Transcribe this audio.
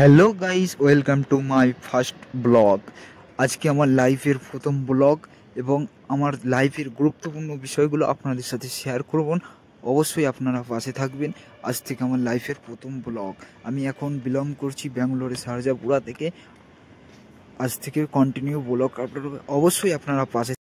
Hello guys, welcome to my first blog. আজকে আমার লাইফের প্রথম ব্লগ এবং আমার লাইফের গুরুত্বপূর্ণ বিষয়গুলো আপনাদের সাথে শেয়ার করব। অবশ্যই আপনারা পাশে থাকবেন। আজ থেকে আমার লাইফের প্রথম ব্লগ। আমি এখন বিলং করছি ব্যাঙ্গালোরে শারজাপুরা থেকে। আজ থেকে কন্টিনিউ ব্লগ আপলোড হবে, অবশ্যই আপনারা পাশে